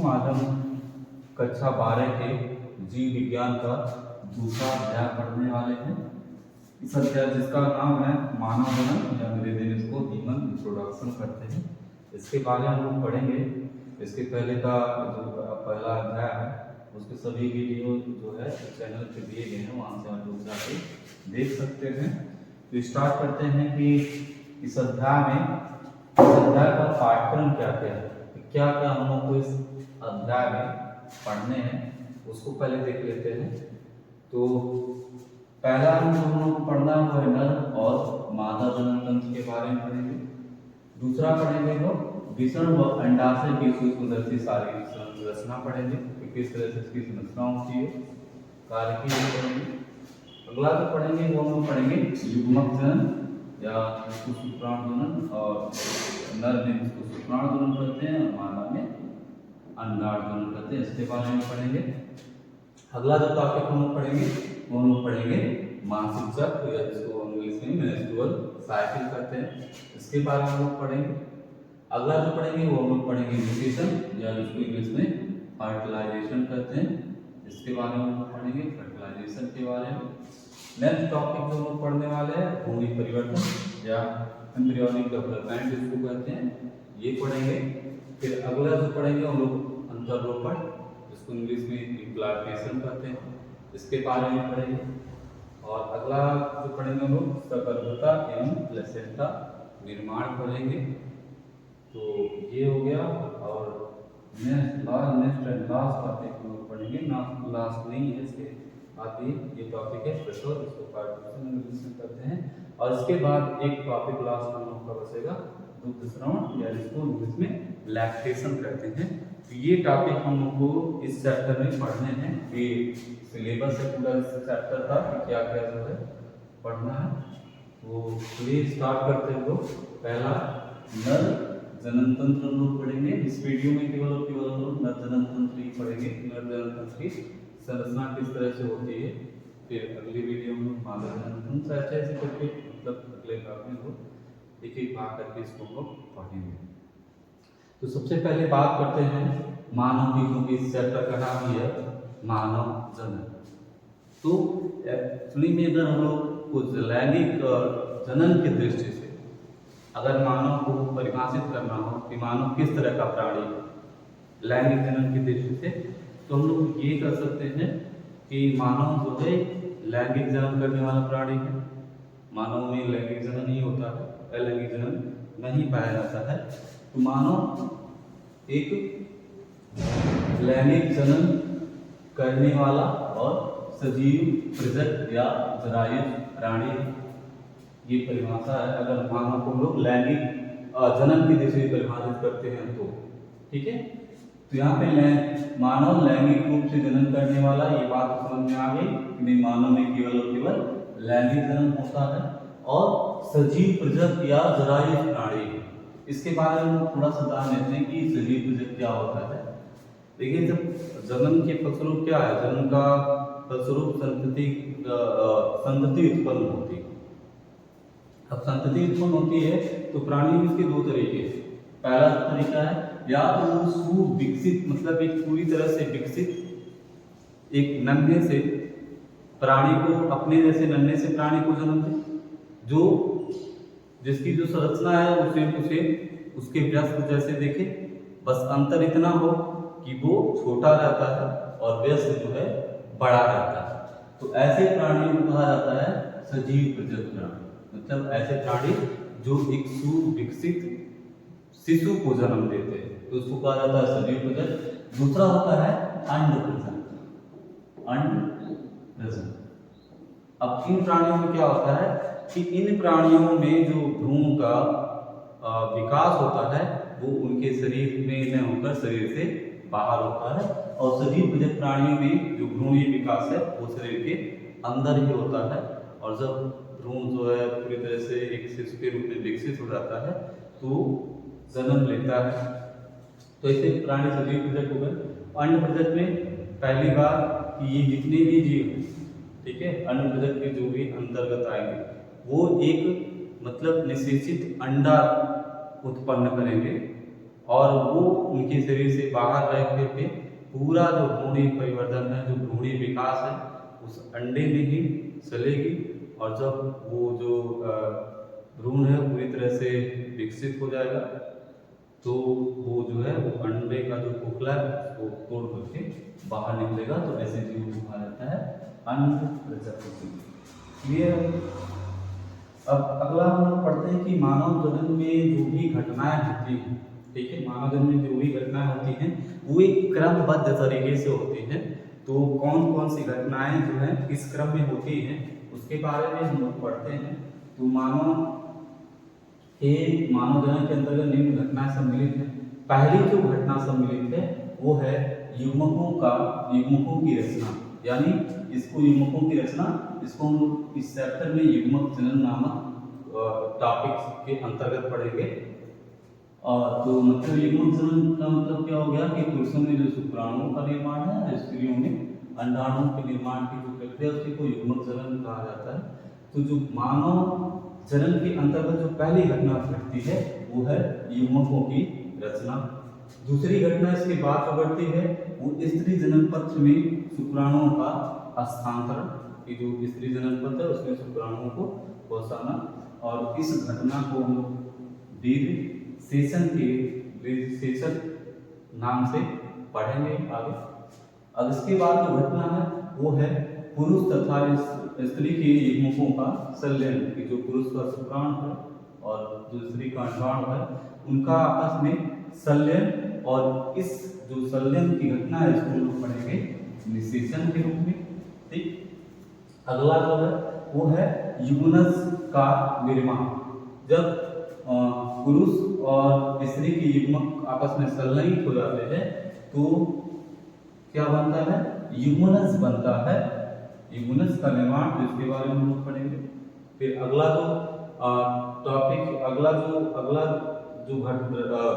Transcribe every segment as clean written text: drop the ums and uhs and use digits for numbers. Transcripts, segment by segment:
आज हम कक्षा 12 के जीव विज्ञान का दूसरा अध्याय पढ़ने वाले हैं। इस अध्याय जिसका नाम है मानव जनन या अंग्रेजी में इसको ह्यूमन इंट्रोडक्शन करते हैं। इसके बारे में हम लोग पढ़ेंगे। इसके पहले का जो पहला अध्याय है उसके सभी वीडियो जो है चैनल पे दिए गए हैं, वहाँ से आप लोग जाके देख सकते हैं। तो स्टार्ट करते हैं कि इस अध्याय का पाठ्यक्रम क्या क्या है, क्या क्या हम लोग को इस अध्याय में पढ़ने हैं, उसको पहले देख लेते हैं। तो पहला हम लोगों को पढ़ना है नर और मादा जनन तंत्र के बारे में पढ़ेंगे। दूसरा पढ़ेंगे लोग विषण व अंडाशय की सूक्ष्मदर्शी शारीरिक संरचना पढ़ेंगे कि किस तरह से इसकी संरचना होती है, कार्य की पढ़ेंगे। अगला जो पढ़ेंगे वो हम लोग पढ़ेंगे युग्मक जनन या इसको शुक्राणु जनन, और नर में इसको शुक्राणु जनन कहते हैं और मादा में अंडाणु जनन कहते हैं। इसके बारे में पढ़ेंगे। अगला जो टॉपिक हम लोग पढ़ेंगे वो हम लोग पढ़ेंगे मानसिक चक्र या जिसको इंग्लिश में मेंस्ट्रुअल साइकिल कहते हैं, इसके बारे में हम लोग पढ़ेंगे। अगला जो पढ़ेंगे वो हम लोग पढ़ेंगे न्यूट्रिशन या जिसको इंग्लिश में फर्टिलाइजेशन कहते हैं, इसके बारे में हम लोग पढ़ेंगे फर्टिलाइजेशन के बारे में। नेक्स्ट टॉपिक जो हम लोग पढ़ने वाले हैं भ्रूणी परिवर्तन या एम्ब्रियोनिक डेवलपमेंट जिसको कहते हैं, ये पढ़ेंगे। फिर अगला जो पढ़ेंगे हम लोग अंतरोपण जिसको इंग्लिश में इम्प्लांटेशन कहते हैं, इसके बारे में पढ़ेंगे। और अगला जो पढ़ेंगे हम लोग सकर्मकता एवं प्लेसेंटा निर्माण पढ़ेंगे। तो ये हो गया। और नेक्स्ट एंड लास्ट टॉपिक हम लोग पढ़ेंगे, ना लास्ट नहीं है, इसके बाद ये टॉपिक है प्रसव, इसको पार्टिशन करते हैं। और इसके बाद एक टॉपिक लास्ट हम लोग का बचेगा दुग्ध स्रावण या जिसको इंग्लिश में लैक्टेशन कहते हैं। तो ये टॉपिक हम लोग को इस चैप्टर में पढ़ने हैं। ये सिलेबस है पूरा इस चैप्टर का कि क्या क्या जो है पढ़ना है। तो चलिए स्टार्ट करते हैं लोग। पहला नर जनन तंत्र हम लोग पढ़ेंगे। इस वीडियो में केवल हम लोग नर जनन तंत्र ही पढ़ेंगे, नर जनन तंत्र की संरचना किस तरह से होती है। फिर अगली वीडियो में मादा जनन तंत्र ऐसे करके मतलब अगले भाग में लोग एक एक भाग करके इसको लोग पढ़ेंगे। तो सबसे पहले बात करते हैं मानव की, क्योंकि इस चैप्टर का नाम ही है मानव जनन। तो एक्चुअली में अगर हम लोग कुछ लैंगिक जनन की दृष्टि से अगर मानव को परिभाषित करना हो कि मानव किस तरह का प्राणी है लैंगिक जनन की दृष्टि से, तो हम लोग ये कर सकते हैं कि मानव जो है लैंगिक जनन करने वाला प्राणी है। मानव में लैंगिक जनन ही होता है, अलैंगिक जनन नहीं पाया जाता है। तो मानव एक लैंगिक जनन करने वाला और सजीव प्रजक या जरायु प्राणी, ये परिभाषा है। अगर मानव को लोग लैंगिक जनन की दृष्टि से परिभाषित करते हैं तो ठीक है। तो यहाँ पे मानव लैंगिक रूप से जनन करने वाला, ये बात समझ में आ गई कि नहीं, मानव में केवल और केवल लैंगिक जनन होता है और सजीव प्रजक या जरायु प्राणी है। इसके बारे में हम थोड़ा सा जान लेते हैं कि सजीव प्रजक क्या होता है। देखिए जब जनन के फलस्वरूप क्या है, जनन का फलस्वरूप संतति उत्पन्न होती है। अब संतति उत्पन्न होती है तो प्राणी में इसके दो तरीके हैं। पहला तरीका है या तो सुविकसित, मतलब एक पूरी तरह से विकसित एक नन्हे से प्राणी को, अपने जैसे नन्हे से प्राणी को जन्म दे, जो जिसकी जो संरचना है उसे उसके वयस्क जैसे देखे, बस अंतर इतना हो कि वो छोटा रहता है और वयस्क जो है बड़ा रहता है। तो ऐसे प्राणी को कहा जाता है सजीव प्रजक प्राणी। मतलब ऐसे प्राणी जो एक सुविकसित शिशु को जन्म देते हैं तो उसको कहा जाता है सजीव प्रजक। दूसरा होता है अंड प्रजक। अब इन प्राणियों में क्या होता है कि इन प्राणियों में जो भ्रूण का विकास होता है वो उनके शरीर में न होकर शरीर से बाहर होता है, और सजीव प्रजक प्राणियों में जो भ्रूणीय विकास है वो शरीर के अंदर ही होता है। और जब भ्रूण जो है पूरी तरह से एक शिशु के रूप में विकसित हो जाता है तो जन्म लेता है। तो ऐसे प्राणी सजीव प्रजक हो गए। अन्य प्रजक में पहली बार कि ये जितने भी जीव हैं, ठीक है, अन्य प्रजक के जो भी अंतर्गत आएंगे वो एक मतलब निषेचित अंडा उत्पन्न करेंगे और वो उनके शरीर से बाहर रह करके पूरा जो भ्रूणी परिवर्तन है, जो भ्रूणी विकास है, उस अंडे में ही चलेगी। और जब वो जो भ्रूण है पूरी तरह से विकसित हो जाएगा तो वो जो है वो अंडे का जो खोखला है उसको तोड़ करके बाहर निकलेगा। तो ऐसे जीव को कहा जाता है अनप्रजनन। क्लियर? अब अगला हम लोग पढ़ते हैं कि मानव जन्म में जो भी घटनाएं होती हैं, ठीक है, मानव जन्म में जो भी घटनाएं होती हैं वो एक क्रमबद्ध तरीके से होती हैं। तो कौन कौन सी घटनाएं जो है किस क्रम में होती हैं उसके बारे में हम लोग पढ़ते हैं। तो मानव जन्म के अंतर्गत निम्न घटनाएं सम्मिलित है। पहली जो घटना सम्मिलित है वो है युग्मकों की रचना, यानी इसको युग्मकों की रचना, इसको हम लोग इस चैप्टर में युग्मक जनन नामक टॉपिक के अंतर्गत पढ़ेंगे। तो मतलब युग्मक जनन का मतलब क्या हो गया कि पुरुषों में जो शुक्राणुओं का निर्माण है और स्त्रियों में अंडाणुओं के निर्माण की जो प्रक्रिया है उसी को युग्मक जनन कहा जाता है। तो जो मानव जन्म के अंतर्गत जो पहली घटना घटती है वो है युग्मकों की रचना। दूसरी घटना इसके बाद जो घटती है वो स्त्री जनन पत्र में शुक्राणुओं का स्थानांतरण, कि जो स्त्री जनन पत्र है उसमें शुक्राणुओं को पहुंचाना। और इस घटना को हम सेशन नाम से पढ़ेंगे आगे। अब इसके बाद जो घटना है वो है पुरुष तथा स्त्री के युग्मकों का संलयन, कि जो पुरुष का शुक्राणु है और जो स्त्री का अंडाणु है उनका आपस में संलयन। और इस जो संलयन की घटना है इसको हम पढ़ेंगे निषेचन के रूप में। ठीक, अगला जो है वो है युग्मनज का निर्माण। जब पुरुष और स्त्री की युग्मक आपस में संलयित हो जाते हैं तो क्या बनता है? युग्मनज बनता है। युग्मनज का निर्माण, तो इसके बारे में हम लोग पढ़ेंगे। फिर अगला जो टॉपिक, अगला जो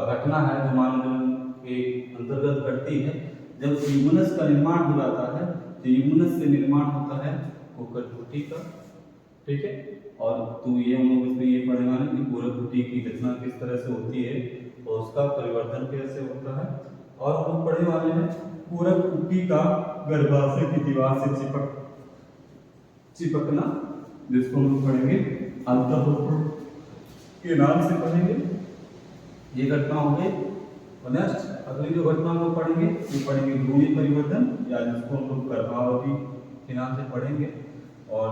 घटना है जो मानव जन्म के अंतर्गत घटती है, जब युग्मनज का निर्माण हो जाता है तो युग्मनज से निर्माण होता है कोकरकुटी का। ठीक है, और तो ये हम लोग इसमें ये पढ़ेंगे ना कि कोकरकुटी की रचना किस तरह से होती है और उसका परिवर्तन कैसे होता है। और हम लोग पढ़ने वाले हैं कोकरकुटी का गर्भाशय की दीवार से चिपकना, जिसको हम लोग पढ़ेंगे अंतःपुर के नाम से पढ़ेंगे। ये घटना हो गई। और नेक्स्ट अगली जो घटना हम लोग पढ़ेंगे वो पढ़ेंगे भ्रूणी परिवर्तन, या जिसको हम लोग गर्भावधि के नाम से पढ़ेंगे। और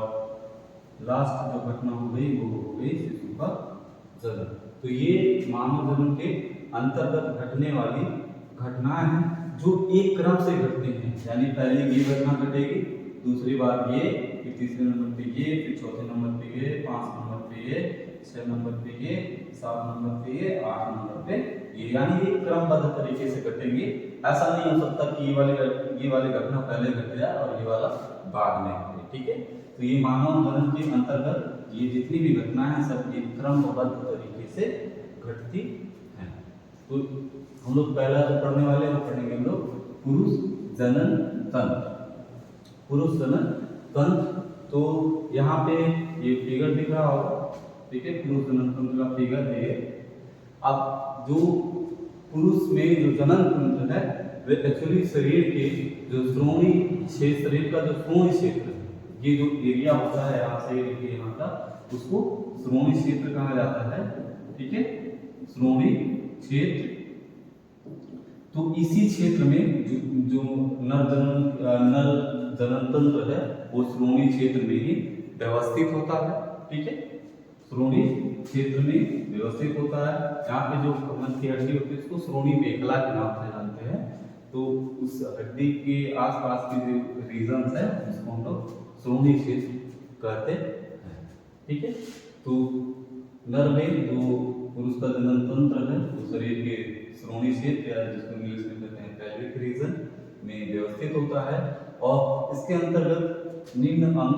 लास्ट जो घटना हो गई वो हो गई शिशु का जन्म। तो ये मानव जन्म के अंतर्गत घटने वाली घटनाएं हैं जो एक क्रम से घटती हैं, यानी पहले ये घटना घटेगी, दूसरी बार ये, फिर तीसरे नंबर पे ये, फिर चौथे नंबर पे ये, 5 नंबर पे ये, 6 नंबर पे ये, 7 नंबर पे ये, 8 नंबर पे ये, यानी ये क्रमबद्ध तरीके से घटेंगे। ऐसा नहीं हो सकता कि ये वाली घटना पहले घट जाए और ये वाला बाद में घटे। ठीक है, तो ये मानव जन्म के अंतर्गत ये जितनी भी घटनाएं हैं सब एक क्रमबद्ध तरीके से घटती हैं। तो हम लोग पहला जो पढ़ने वाले हैं वो पढ़ेंगे हम लोग पुरुष जनन तंत्र। पुरुष जनन तंत्र, तो यहाँ पे ये फिगर दिख रहा होगा, ठीक है, पुरुष जनन तंत्र का फिगर है। अब जो पुरुष में जो जनन तंत्र है वे एक्चुअली शरीर के जो श्रोणी क्षेत्र, शरीर का जो श्रोणी क्षेत्र, ये जो एरिया होता है यहाँ से लेके यहाँ का, उसको श्रोणी क्षेत्र कहा जाता है। ठीक है, श्रोणी क्षेत्र। तो इसी क्षेत्र में जो नर जनन तंत्र है वो श्रोणी क्षेत्र में ही व्यवस्थित होता है। ठीक है, श्रोणी क्षेत्र में व्यवस्थित होता है। यहाँ पे जो मध्य की हड्डी होती है उसको श्रोणी मेखला के नाम से जानते हैं। तो उस हड्डी के आसपास के जो रीजन है उसको हम लोग श्रोणी क्षेत्र कहते हैं। ठीक है, तो नर में जो पुरुष का जनन तंत्र है वो शरीर के श्रोणी क्षेत्र, या जिसको इंग्लिश में कहते हैं पेल्विक रीजन में व्यवस्थित होता है। और इसके अंतर्गत निम्न अंग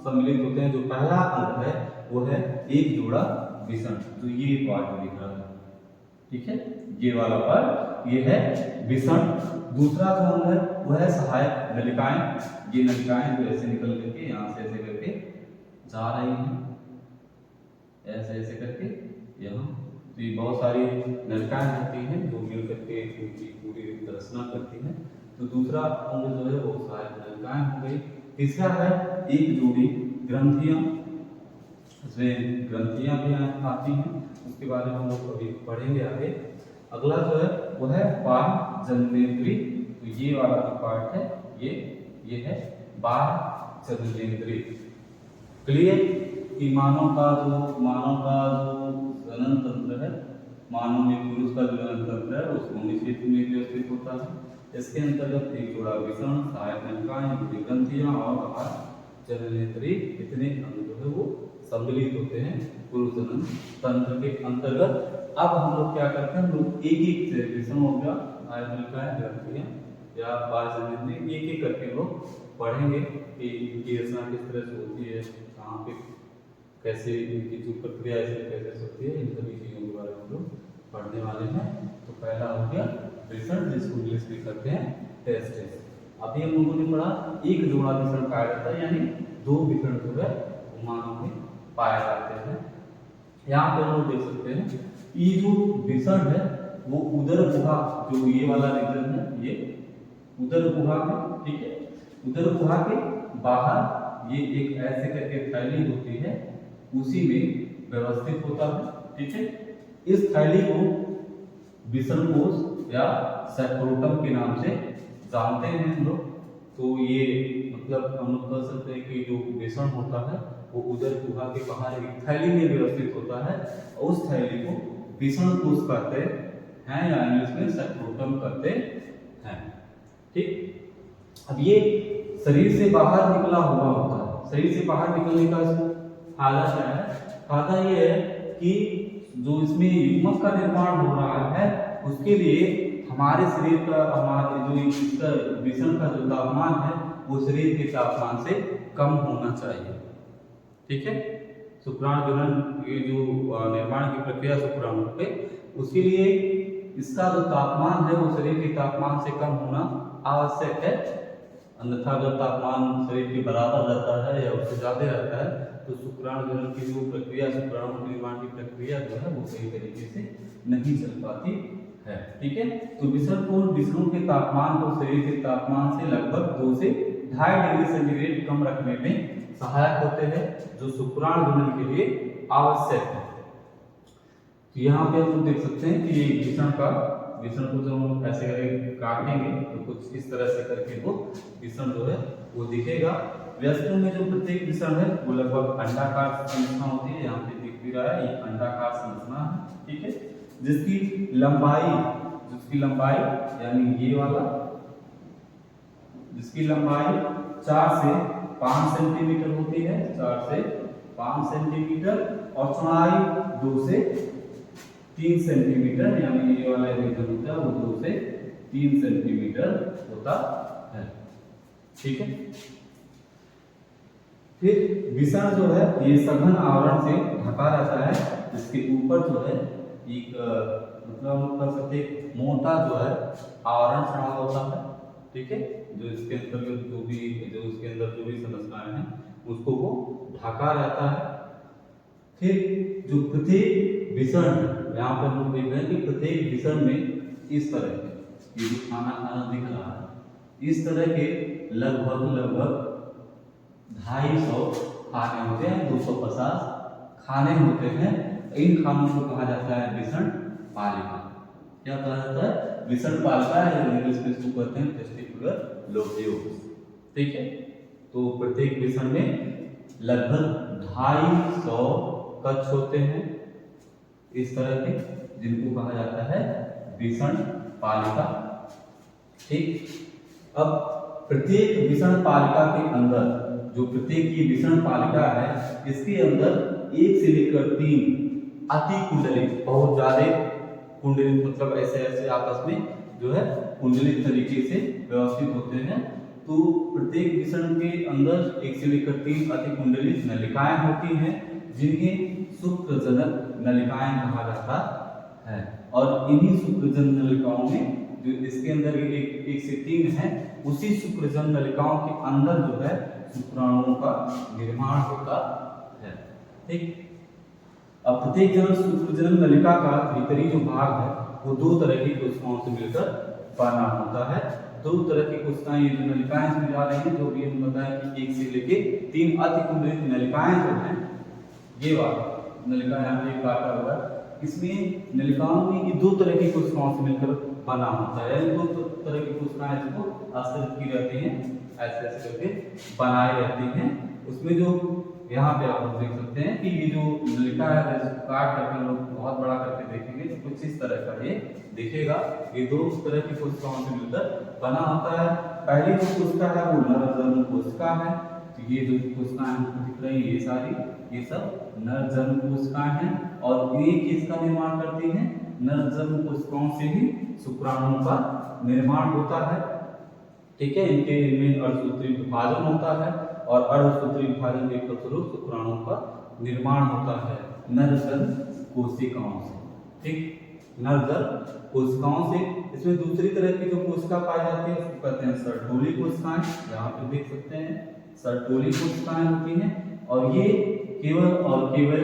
सम्मिलित होते हैं। जो पहला अंग है वो है एक जोड़ा विषण, जो ये पार्ट दिख रहा है। ठीक है, ये वाला पार्ट ये है विषण। दूसरा जो अंग है वो है सहायक नलिकाएं। ये नलिकाएं जो ऐसे निकल करके यहाँ से ऐसे करके जा रही हैं, ऐसे ऐसे करके यहाँ तो ये बहुत सारी नलिकाएं होती हैं जो मिल करके उनकी पूरी रचना करती हैं। तो दूसरा अंग जो है वो सहायक नलिकाएं हो गई। तीसरा है एक जोड़ी ग्रंथियां, इसमें ग्रंथियां भी आती हैं, उसके बारे में हम लोग अभी पढ़ेंगे आगे। अगला जो है वो है बाह्य जननेंद्रिय। तो ये वाला जो पार्ट है ये है बाह्य जननेंद्रिय। क्लियर कि मानव का जो जनन तंत्र है, मानव में पुरुष का जो जनन तंत्र है उसको निश्चित में व्यवस्थित होता है। इसके अंतर्गत एक जोड़ा विषण, सहायक नलिकाएं, ग्रंथियां और बाह्य जननेंद्रिय इतने अंग जो है वो सम्मिलित होते हैं पुरुष जनन तंत्र के अंतर्गत। अब हम लोग क्या करते हैं, हम लोग एक एक से विषण हो गया, सहायक नलिकाएं, ग्रंथियां या बाह्य जननेंद्रिय एक एक करके लोग पढ़ेंगे कि इनकी रचना किस तरह से होती है, कहाँ पे कैसे इनकी जो प्रक्रिया है कैसे होती है, इन सभी चीज़ों के बारे में हम लोग पढ़ने वाले हैं। तो पहला हो गया विषण, जिसको इंग्लिश में कहते हैं टेस्टिस। अभी हम लोगों ने पढ़ा एक जोड़ा विषण पाया जाता है, यानी दो विषण जो है मानव में पाए जाते हैं। यहाँ पे हम लोग देख सकते हैं ये जो विषण है वो उदर गुहा, जो ये वाला रीजन है ये उदर गुहा है, ठीक है। उदर गुहा के बाहर ये एक ऐसे करके थैली होती है, उसी में व्यवस्थित होता है, ठीक है। इस थैली को विषण कोश या सैक्रोटम के नाम से जानते हैं हम लोग। तो ये मतलब हम लोग कह सकते हैं कि जो विषण होता है वो उदर गुहा के बाहर एक थैली में व्यवस्थित होता है, और उस थैली को विषण कोश कहते हैं या इंग्लिश में सैक्रोटम कहते हैं, ठीक। अब ये शरीर से बाहर निकला हुआ होता है। शरीर से बाहर निकलने का फायदा क्या है? फायदा ये है कि जो इसमें युग्मक का निर्माण हो रहा है उसके लिए हमारे शरीर का, हमारे जो इसका विषण का जो तापमान है वो शरीर के तापमान से कम होना चाहिए, ठीक है। शुक्राणु जनन ये जो निर्माण की प्रक्रिया शुक्राणु पे, उसके लिए इसका जो तापमान है वो शरीर के तापमान से कम होना आवश्यक है। अन्यथा अगर तापमान शरीर के बराबर रहता है या उससे ज्यादा रहता है तो शुक्राणु जनन की जो प्रक्रिया, शुक्राणु निर्माण की प्रक्रिया जो है वो सही तरीके से नहीं चल पाती है, ठीक है। तो विषण कोश विषणु के तापमान को शरीर के तापमान से लगभग 2 से 2.5 डिग्री सेंटीग्रेड कम रखने में सहायक होते हैं, जो शुक्राणु जनन के लिए आवश्यक है। तो यहाँ पे हम देख सकते हैं कि विषण को जब हम ऐसे करके काटेंगे तो कुछ इस तरह से करके वो विषण जो है वो दिखेगा। वयस्कों में जो प्रत्येक विषण है वो लगभग अंडाकार संरचना होती है, यहाँ पे दिख भी रहा है, ये अंडाकार संरचना है, ठीक है। जिसकी लंबाई यानी ये वाला, जिसकी लंबाई 4 से 5 सेंटीमीटर होती है, 4 से 5 सेंटीमीटर, और चौड़ाई 2 से 3 सेंटीमीटर, यानी ये वाला रीजन होता है वो 2 से 3 सेंटीमीटर होता है, ठीक है। फिर विषण जो है ये सघन आवरण से ढका रहता है, इसके ऊपर जो है एक मतलब हम कह सकते हैं मोटा जो है आवरण चढ़ा होता है, ठीक है। जो इसके अंतर्गत जो इसके अंदर जो भी संरचनाएं हैं उसको वो ढका रहता है। फिर जो प्रत्येक विषण, यहाँ पर हम देख रहे हैं कि प्रत्येक विषण में इस तरह के ये जो खाना दिख रहा है, इस तरह के लगभग 250 खाने होते हैं, 250 खाने होते हैं। इन खानों को कहा जाता है विषण पालिका। क्या कहा जाता है? विषण पालिका, इंग्लिश में इसको कहते हैं टेस्टिकुलर लोब्यूल्स, ठीक है। तो प्रत्येक विषण में लगभग 250 कक्ष होते हैं इस तरह के, जिनको कहा जाता है विषण पालिका, ठीक। अब प्रत्येक विषण पालिका के अंदर, जो प्रत्येक की विषण पालिका है इसके अंदर 1 से लेकर 3 अति कुंडलित, बहुत ज्यादा कुंडलित, मतलब ऐसे ऐसे आपस में जो है कुंडलित तरीके से व्यवस्थित होते हैं। तो प्रत्येक विषण के अंदर 1 से लेकर 3 अति कुंडलित नलिकाएं होती हैं, जिन्हें शुक्रजनक नलिकाएं कहा जाता है। और इन्हीं शुक्रजन नलिकाओं में जो इसके अंदर 1 से 3 है, उसी शुक्रजन नलिकाओं के अंदर जो है शुक्राणुओं का निर्माण होता है, ठीक। अब प्रत्येक जनन शुक्रजनन नलिका का भीतरी जो भाग है वो दो तरह की कोशिकाओं से मिलकर बना होता है। दो तरह की कोशिकाएं, ये जो नलिकाएं इसमें जा रही हैं, जो भी हम बताएं कि 1 से लेके 3 अतिकुंडलित नलिकाएं जो हैं, ये वाली नलिका यहाँ पे काटा हुआ है, इसमें नलिकाओं में ये दो तरह की कोशिकाओं से मिलकर बना होता है। दो तरह की कोशिकाएं इसको आश्रित की रहती हैं, ऐसे ऐसे करके बनाए रहती हैं। उसमें जो यहाँ पे आप लोग देख सकते हैं कि ये जो नलिका है इसको काट करके हम लोग बहुत बड़ा करके देखेंगे तो कुछ इस तरह का ये दिखेगा। ये दो तरह की कोशिकाओं से मिलकर बना होता है। पहली जो कोशिका है वो नरजन्म कोशिका है। तो ये जो कोशिकाएं हमको दिख रही है ये सारी, ये सब नरजन्म कोशिकाएं हैं और ये किसका निर्माण करती हैं? नरजन्म कोशिकाओं से ही शुक्राणुओं का निर्माण होता है। ठीक है, इनके इनमें अर्धसूत्री विभाजन होता है और अर्धसूत्री विभाजन के फलस्वरूप शुक्राणुओं का निर्माण होता है नरजन्म कोशिकाओं से। ठीक, नरजन्म कोशिकाओं से। इसमें दूसरी तरह की जो कोशिका पाई जाती है उसको कहते हैं सर्टोली कोशिकाएं। यहाँ पे देख सकते हैं सर्टोली कोशिकाएं होती हैं और ये केवल और केवल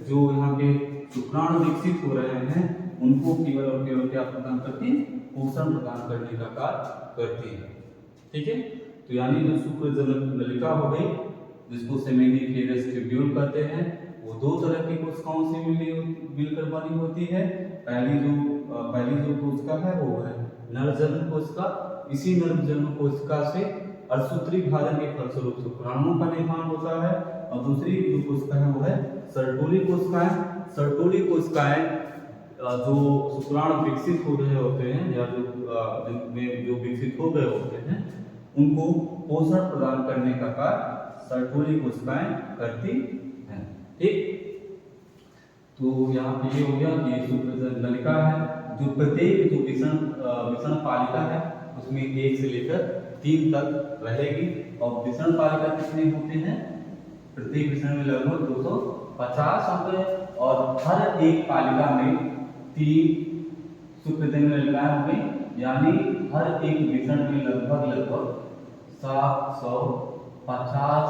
जो यहाँ पे शुक्राणु विकसित हो रहे हैं उनको केवल और केवल क्या प्रदान करती है? पोषण प्रदान करने का कार्य करती है। ठीक है, तो यानी जो शुक्रजनक नलिका हो गई जिसको सेमिनिफेरस ट्यूब्यूल कहते हैं, वो दो तरह की कोशिकाओं से मिलकर बनी होती है। पहली जो कोशिका है वो है नरजन्म कोशिका। इसी नरजन्म कोशिका से अर्धसूत्री विभाजन के फलस्वरूप शुक्राणुओं का निर्माण होता है और दूसरी जो कोशिका है वो है सर्टोली कोशिकाएं। सर्टोली कोशिकाएं जो शुक्राणु विकसित हो रहे होते हैं या जिनमें जो विकसित हो गए होते हैं उनको पोषण प्रदान करने का कार्य सर्टोली कोशिकाएं करती हैं। ठीक, तो यहाँ पे ये हो गया कि शुक्रजनन नलिका है जो प्रत्येक जो विषण पालिका है उसमें 1 से लेकर 3 तक रहेगी। और विषण पालिका कितने होते हैं? प्रत्येक विषण में लगभग 250 होते हैं और हर एक पालिका में 3 शुक्रजनन नलिकाएं होंगी, यानी हर एक विषण में लगभग 750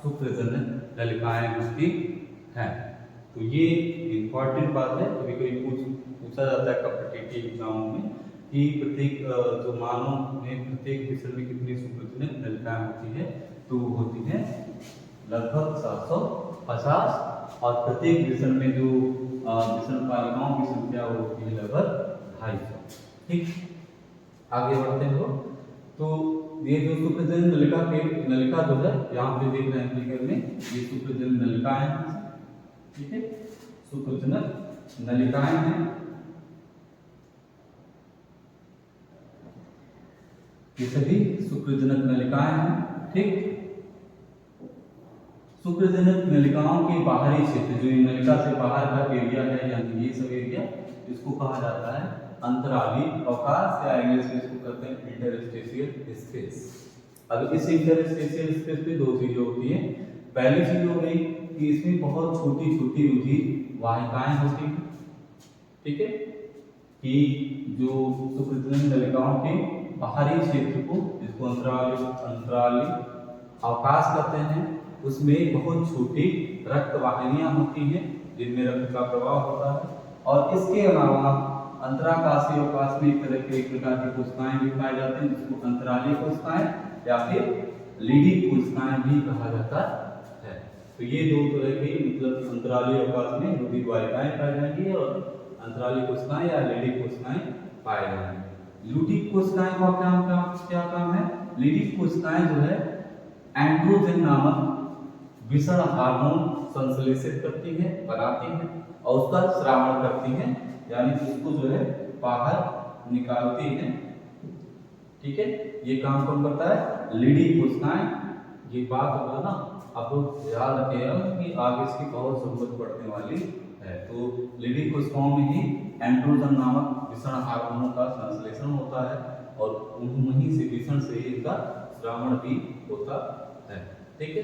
शुक्रजनन नलिकाएं होती हैं। तो ये इम्पोर्टेंट बात है, कभी कभी पूछा जाता है कॉम्पिटिटिव एग्जामों में कि प्रत्येक जो मानव में प्रत्येक विषण में कितनी शुक्रजनन नलिकाएं होती है, तो होती है लगभग 750 और प्रत्येक विषण में जो विषण पालिकाओं की संख्या होती है लगभग 250। ठीक, आगे बढ़ते हैं तो ये जो शुक्रजनन नलिका जो है यहाँ पे देख रहे हैं फिगर में, ये शुक्रजनन नलिकाएं हैं। ठीक है, शुक्रजनन नलिकाएं हैं। ये सभी शुक्रजनक नलिकाएं हैं। ठीक, शुक्रजनक नलिकाओं के बाहरी क्षेत्र जो नलिका से बाहर का एरिया है यानी ये सब एरिया, इसको कहा जाता है अंतराली अवकाश या इंग्लिश में इसको कहते हैं इंटरस्टेशियल स्पेस। अब इस इंटरस्टेशियल स्पेस पे दो चीजें होती हैं। पहली चीज हो गई कि इसमें बहुत छोटी छोटी रुधिर वाहिकाएं होती हैं। ठीक है, कि जो शुक्रजनन नलिकाओं के बाहरी क्षेत्र को जिसको अंतराली अवकाश कहते हैं उसमें बहुत छोटी रक्त वाहिनियां होती हैं जिनमें रक्त का प्रवाह होता है। और इसके अलावा अंतराकाशीय अवकाश में एक प्रकार की कोशिकाएं भी पाई जाती हैं जिसको अंतरालीय कोशिकाएं या फिर लीडिंग कोशिकाएं भी कहा जाता है। तो ये दो तरह की मतलब अंतरालीय अवकाश में रुधिर वाहिकाएं पाई जाएंगी और अंतरालीय कोशिकाएं या लीडिंग कोशिकाएं पाई जाएंगी। लीडिंग कोशिकाएं का क्या काम है? लीडिंग कोशिकाएं जो है एंड्रोजन नामक विषण हार्मोन संश्लेषित करती है, बनाती है और उसका स्रावण करती है, यानी उसको जो है बाहर निकालती है। ठीक है, ये काम कौन करता है? लीडिंग कोशिकाएं। ये बात होगा ना, आप लोग याद रखिएगा कि आगे इसकी बहुत जरूरत पड़ने वाली है। तो लीडिंग कोशिकाओं में ही एंड्रोजन नामक विषण हार्मोनों का संश्लेषण होता है और उन्हीं से विषण से इनका स्रावण भी होता है। ठीक है,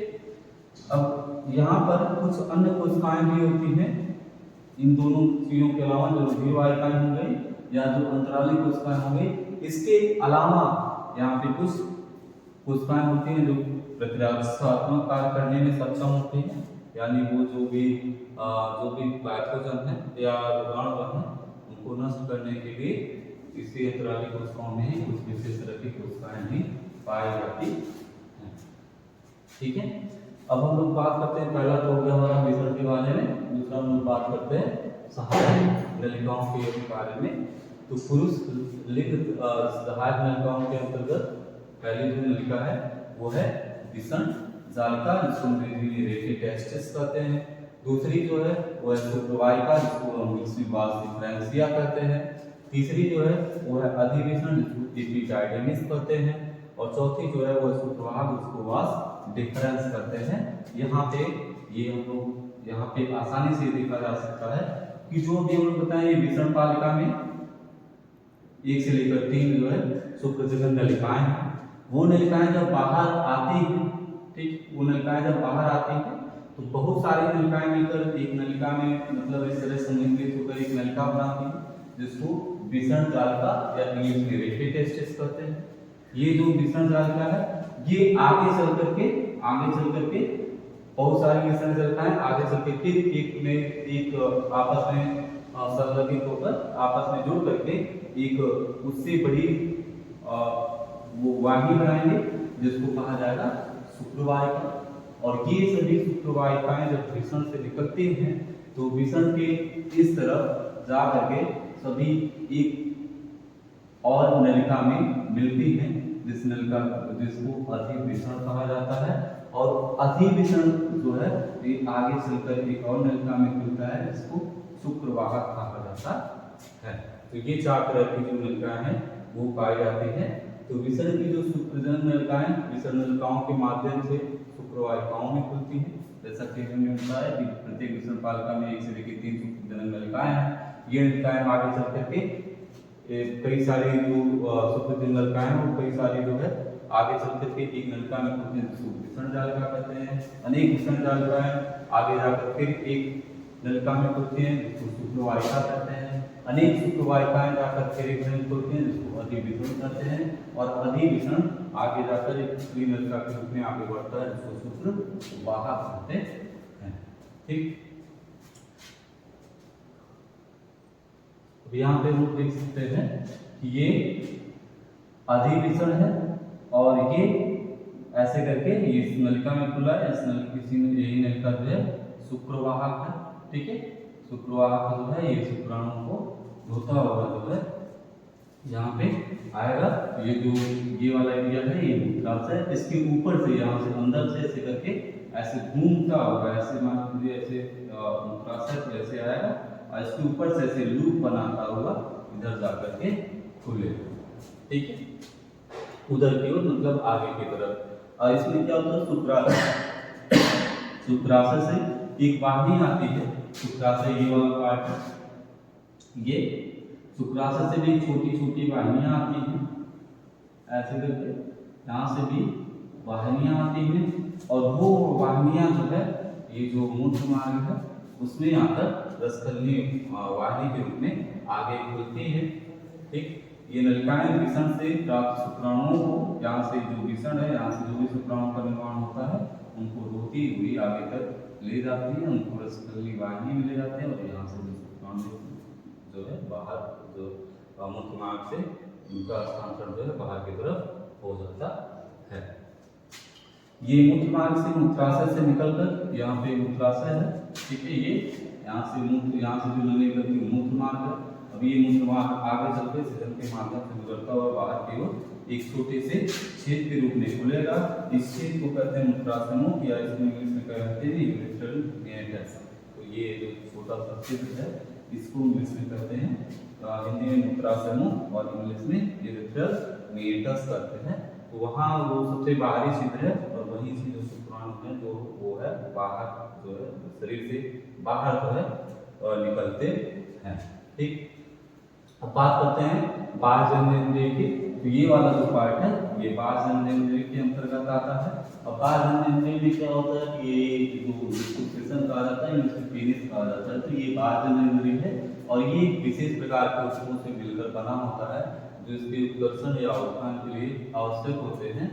अब यहाँ पर कुछ अन्य कोशिकाएं भी होती हैं इन दोनों चीजों के अलावा, जो रुधिर वाहिकाएं हो गई या जो अंतराली कोशिकाएं हो गई। इसके अलावा यहाँ पे कुछ कोशिकाएं होती हैं जो प्रतिरक्षात्मक कार्य करने में सक्षम होती हैं। यानी वो जो भी पैथोजन है या रोगाणु है उनको नष्ट करने के लिए इसी अंतराली कोशिकाओं में ही कुछ विशेष तरह की कोशिकाएं भी पाई जाती हैं। ठीक है, अब हम लोग बात करते हैं, पहला तो हो गया हमारा विसरण के बारे में, दूसरा हम लोग बात करते हैं सहायक नलिकाओं के बारे में। तो पुरुष लिंग सहायक नलिकाओं के अंतर्गत पहली जो नलिका है वो है विसरण जालिका, जिसको अंग्रेजी में रेटिटेस्टिस कहते हैं। दूसरी जो है वो है शुक्रवाहिका, जिसको इंग्लिश में वास डिफरेंशिया कहते हैं। तीसरी जो है वो है अधिविसरण, जिसको एपिडाइडेमिस कहते हैं। और चौथी जो है वो शुक्रवाहक, जिसको वास डिफरेंस करते हैं। यहाँ पे ये हम लोग यहाँ पे आसानी से देखा जा सकता है कि जो भी हम लोग बताएं ये विसरण पालिका में 1 से लेकर 3 जो है शुक्रजनन नलिकाएं हैं। वो नलिकाएं जब बाहर आती हैं, ठीक, वो नलिकाएं जब बाहर आती हैं तो बहुत सारी नलिकाएं मिलकर एक नलिका में मतलब इस तरह सम्मिलित होकर एक नलिका बनाती है, जिसको विसरण जालिका या इंग्लिश में रेटिटेस्टिस कहते हैं। ये जो विसरण जालिका है ये आगे चल करके बहुत सारी विसरण जालिकाएं आगे चल के एक आपस में संलग्नित होकर आपस में जुड़ करके एक उससे बड़ी वो वाहिनी बनाएंगे, जिसको कहा जाएगा शुक्रवाहिका। और ये सभी शुक्रवाहिकाएं जब विसरण से निकलती हैं तो विसरण के इस तरफ जा करके सभी एक और नलिका में मिलती हैं, जिसको अधिविसरण कहा जाता है। और अधिविसरण जो है ये आगे चलकर एक और नलिका में खुलता है, जिसको शुक्रवाहक कहा जाता है। तो ये 4 तरह की जो नलिकाएं हैं वो पाई जाती है। तो विसरण की जो शुक्रजनन नलिकाएं विसरण नलिकाओं के माध्यम से शुक्रवाहिकाओं में खुलती हैं। जैसा कि हमने बताया कि प्रत्येक विसरण पालिका में 1 से लेकर 3 शुक्रजनन नलिकाएं हैं। ये नलिकाएं आगे चल करके कई सारी जो शुक्रजनन नलिकाएं हैं वो कई सारी जो है आगे चल करके एक नलिका में खुलती हैं, जिसको विसरण जालिका कहते हैं। अनेक विसरण जालिकाएं आगे जाकर फिर एक नलिका में खुलती हैं, जिसको शुक्रवाहिका कहते हैं। अनेक शुक्रवाहिकाएं जाकर फिर एक नलिका खुलती हैं, जिसको अधिविसरण कहते हैं। और अधिविसरण आगे जाकर एक दूसरी नलिका के रूप में आगे बढ़ता है, जिसको शुक्रवाहक कहते हैं। ठीक, अब यहाँ पे हम देख सकते हैं कि ये अधिविसरण है और ये ऐसे करके ये इस नलिका में खुला है। इस यही नलिका जो है शुक्रवाहक है। ठीक है, शुक्रवाहक जो है ये शुक्राणुओं को धोता हुआ जो है यहाँ पे आएगा। ये वाला एरिया है ये मूत्राशय है। इसके ऊपर से यहाँ से अंदर से ऐसे करके ऐसे घूमता होगा, ऐसे मान लीजिए ऐसे मूत्राशय तो ऐसे आएगा और इसके ऊपर से ऐसे लूप बनाता हुआ इधर जाकर के खुलेगा। ठीक है, उधर की ओर मतलब आगे की तरफ। और इसमें क्या होता है शुक्राशय से एक वाहिनी आती है। शुक्राशय ये वाला पार्ट है, ये शुक्राशय से भी छोटी छोटी वाहिनियां आती हैं, ऐसे करके यहाँ से भी वाहिनियां आती हैं। और वो वाहिनियां जो है ये जो मूत्र मार्ग है उसमें आकर रसकलनी वाहिनी के रूप में आगे खुलती है। ठीक, ये नलिकाएं विसरण से प्राप्त शुक्राणुओं को यहाँ से जो विसरण है यहाँ से जो भी शुक्राणुओं का निर्माण होता है उनको रोती हुई आगे तक ले जाती है, उनको रसकलनी वाहिनी में ले जाते हैं और यहाँ से जो शुक्राणु जो है बाहर जो मूत्र मार्ग से उनका स्थानांतरण जो है बाहर की तरफ हो जाता है। ये मूत्र मार्ग से मूत्राशय से निकलकर यहाँ पे मूत्राशय है। ठीक है, ये यहाँ से जो नली निकलती है मूत्र मार्ग है। अब ये मूत्र मार्ग आगे चलकर सिस्टम के माध्यम से गुजरता हुआ बाहर की ओर एक छोटे से छेद के रूप में खुलेगा। इस छेद को कहते हैं मूत्राशय मुख या इसको इंग्लिश में कहते हैं यूरेथ्रल मेनिटस। तो ये जो छोटा सा छेद है इसको इंग्लिश में कहते हैं, हिंदी में मूत्राशय मुख और इंग्लिश में यूरेथ्रल मेनिटस कहते हैं। तो वहाँ वो सबसे बाहरी छिद्र है और वहीं से जो शुक्राणु है जो वो है बाहर जो है शरीर से बाहर जो है निकलते हैं। ठीक, अब बात करते हैं बाह्य जननेंद्रिय की। तो ये वाला जो पार्ट है ये बाह्य जननेंद्रिय के अंतर्गत आता है। अब बाह्य जननेंद्रिय में क्या होता है कि ये जो सेक्रेशन कहा जाता है इसको पेनिस कहा जाता है। तो ये बाह्य जननेंद्रिय है और ये विशेष प्रकार के ऊतकों से मिलकर बना होता है जो इसके उत्कर्षण या उत्थान के लिए आवश्यक होते हैं।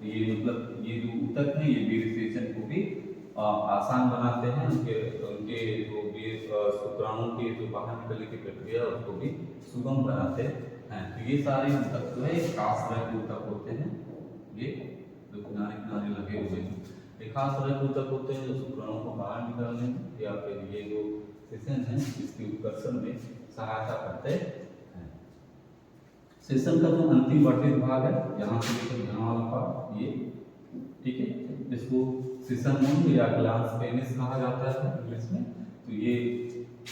ये मतलब ये जो ऊतक है ये विसेचन को भी आसान बनाते हैं, उनके उनके जो भी शुक्राणु की जो बाहर निकलने की प्रक्रिया उसको भी सुगम बनाते हैं। तो ये सारे ऊतक जो है खास तरह के ऊतक होते हैं, ये जो किनारे किनारे लगे हुए हैं ये खास तरह के ऊतक होते हैं जो शुक्राणु को बाहर निकालने में या फिर ये जो सेशन है इसके उत्कर्षण में सहायता करते हैं। सेशन का जो अंतिम वर्धित भाग है यहाँ से लेकर यहाँ वाला पार्ट ये, ठीक है, इसको सेशन मूल या ग्लांस पेनिस कहा जाता है इंग्लिश में। तो ये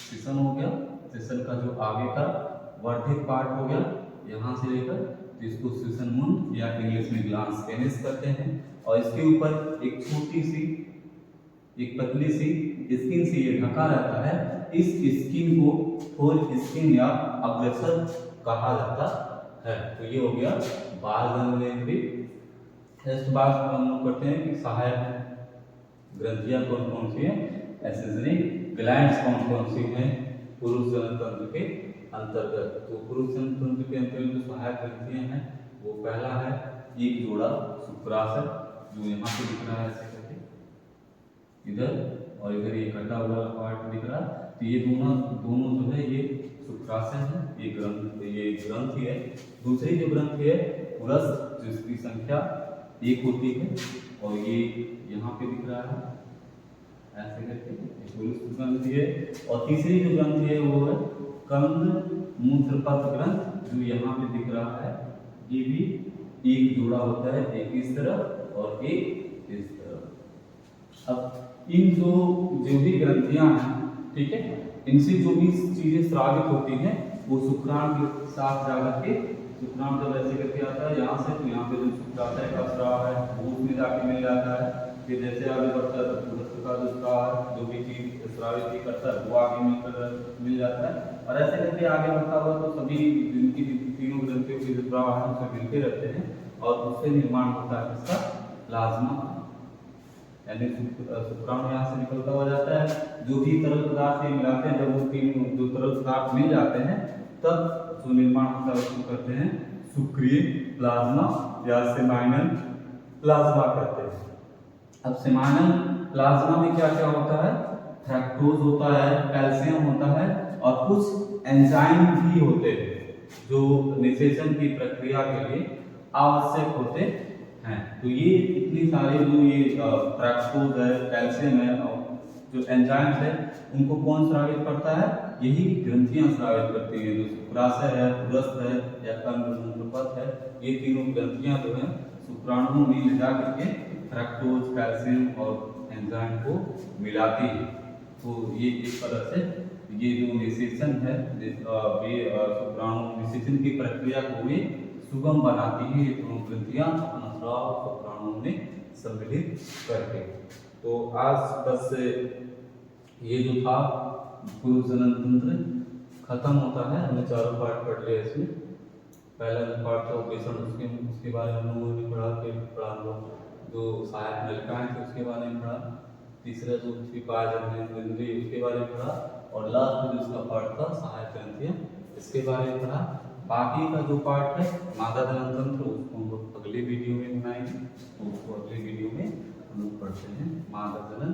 सेशन हो गया, सेशन का जो आगे का वर्धित पार्ट हो गया यहाँ से लेकर, तो इसको सेशन मूल या इंग्लिश में ग्लांस पेनिस करते हैं। और इसके ऊपर एक छोटी सी एक पतली सी स्किन से ये ढका रहता है, इस स्किन को फोर स्किन या अग्रेसर कहा जाता है। तो ये हो गया बाह्य। नेक्स्ट बात हम लोग करते हैं कि सहायक ग्रंथियां कौन कौन सी हैं, एक्सेसरी ग्लैंड्स कौन कौन सी हैं पुरुष जनन तंत्र के अंतर्गत। तो पुरुष जनन तंत्र के अंतर्गत जो सहायक ग्रंथियां हैं वो पहला है एक जोड़ा शुक्राशय, जो यहाँ पे दिख रहा है ऐसे करके इधर, और इधर ये कटा हुआ पार्ट दिख रहा है। तो ये दोनों जो है ये शुक्राशय है, ये ग्रंथि है। दूसरी जो ग्रंथि है पुरस, जिसकी संख्या एक होती है, और ये यहाँ पे दिख रहा है ऐसे करके पुरुष ग्रंथि है। और तीसरी जो ग्रंथि है वो है कंद मूत्रपथ ग्रंथ, जो यहाँ पे दिख रहा है। ये भी एक जोड़ा होता है, एक इस तरफ और एक इस तरफ। अब इन जो भी ग्रंथियां हैं, ठीक है, इनसे जो भी चीजें स्रावित होती हैं वो शुक्राणु के साथ जाकर के, शुक्राणु जब ऐसे करके आता है यहाँ से, तो यहाँ पे जो शुक्राशय का स्राव है वो उसमें जाके मिल जाता है। फिर जैसे आगे बढ़ता है तो पुरुष का जो स्राव है, जो भी चीज स्रावित ही करता है वो आगे मिल जाता है। और ऐसे करके आगे बढ़ता हुआ तो सभी जिनकी तीनों ग्रंथियों के जो स्राव है उसमें मिलते रहते हैं, और उससे निर्माण होता है इसका प्लाज्मा, यानी शुक्राणु यहाँ से निकलता हुआ जाता है। जो भी तरल पदार्थ ये मिलाते हैं, जब वो तीन जो तरल पदार्थ मिल जाते हैं तब जो निर्माण होता है उसको करते हैं सुक्रिय प्लाज्मा या सेमाइनल प्लाज्मा कहते हैं। अब सेमाइनल प्लाज्मा में क्या क्या होता है, फ्रक्टोज होता है, कैल्शियम होता है, और कुछ एंजाइम भी होते हैं जो निषेचन की प्रक्रिया के लिए आवश्यक होते हैं। तो ये इतनी सारे जो ये फ्रक्टोज है, कैल्शियम है, और जो एंजाइम्स है उनको कौन स्रावित करता है, यही ग्रंथियां स्रावित करती हैं। जो शुक्राशय है, पुरस्थ है या कंद मूत्रपथ है, ये तीनों ग्रंथियां जो है शुक्राणुओं में ले जा करके फ्रक्टोज, कैल्शियम और एंजाइम को मिलाती है। तो ये एक तरह से ये जो निषेचन है, शुक्राणु निषेचन की प्रक्रिया को भी सुगम बनाती है ये दोनों ग्रंथियां अपना स्राव शुक्राणुओं में सम्मिलित करके। तो आज बस ये जो था पुरुष जनन तंत्र खत्म होता है। हमने चारों पार्ट पढ़ लिए इसमें। पहला जो पार्ट था उपवेशन, उसके बारे में हम लोगों ने पढ़ा, फिर पढ़ा जो सहायक नलिकाएं थी उसके बारे में पढ़ा, तीसरा जो इंद्रिय उसके बारे में पढ़ा, और लास्ट में जो इसका पार्ट था सहायक ग्रंथियां इसके बारे में पढ़ा। बाकी का जो पार्ट है मादा जनन तंत्र उसको हम लोग अगले वीडियो में बनाएंगे, तो उसको अगले वीडियो में हम लोग पढ़ते हैं मादा जनन